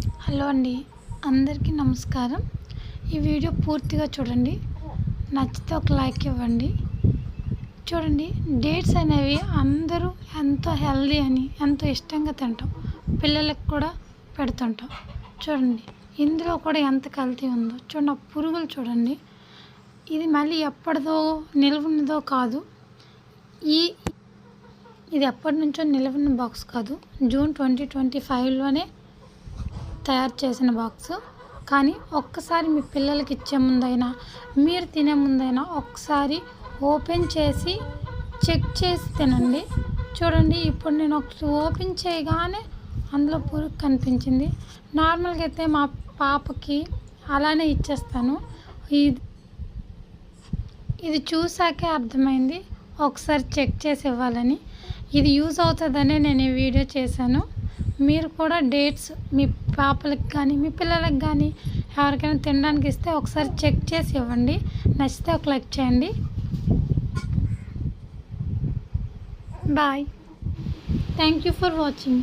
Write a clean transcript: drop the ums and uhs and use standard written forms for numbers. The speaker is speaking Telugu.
హలో అండి, అందరికీ నమస్కారం. ఈ వీడియో పూర్తిగా చూడండి. నచ్చితే ఒక లైక్ ఇవ్వండి. చూడండి, డేట్స్ అనేవి అందరూ ఎంతో హెల్దీ అని ఎంతో ఇష్టంగా తింటాం. పిల్లలకు కూడా పెడుతుంటాం. చూడండి, ఇందులో కూడా ఎంత కల్తీ ఉందో చూడండి. ఆ పురుగులు చూడండి. ఇది మళ్ళీ ఎప్పటిదో నిల్వ ఉన్నదో కాదు. ఇది ఎప్పటి నుంచో నిల్వ ఉన్న బాక్స్ కాదు. జూన్ 2025లోనే తయారు చేసిన బాక్సు. కానీ ఒక్కసారి మీ పిల్లలకి ఇచ్చే ముందైనా, మీరు తినే ముందైనా ఒకసారి ఓపెన్ చేసి చెక్ చేసి తినండి. చూడండి, ఇప్పుడు నేను ఓపెన్ చేయగానే అందులో పురుగు కనిపించింది. నార్మల్గా అయితే మా పాపకి అలానే ఇచ్చేస్తాను. ఇది చూసాకే అర్థమైంది ఒకసారి చెక్ చేసి ఇవ్వాలని. ఇది యూజ్ అవుతుందనే నేను ఈ వీడియో చేశాను. మీరు కూడా డేట్స్ మీ పాపలకు కానీ మీ పిల్లలకు కానీ ఎవరికైనా తినడానికి ఇస్తే ఒకసారి చెక్ చేసి ఇవ్వండి. నచ్చితే ఒక లైక్ చేయండి. Bye. Thank you for watching.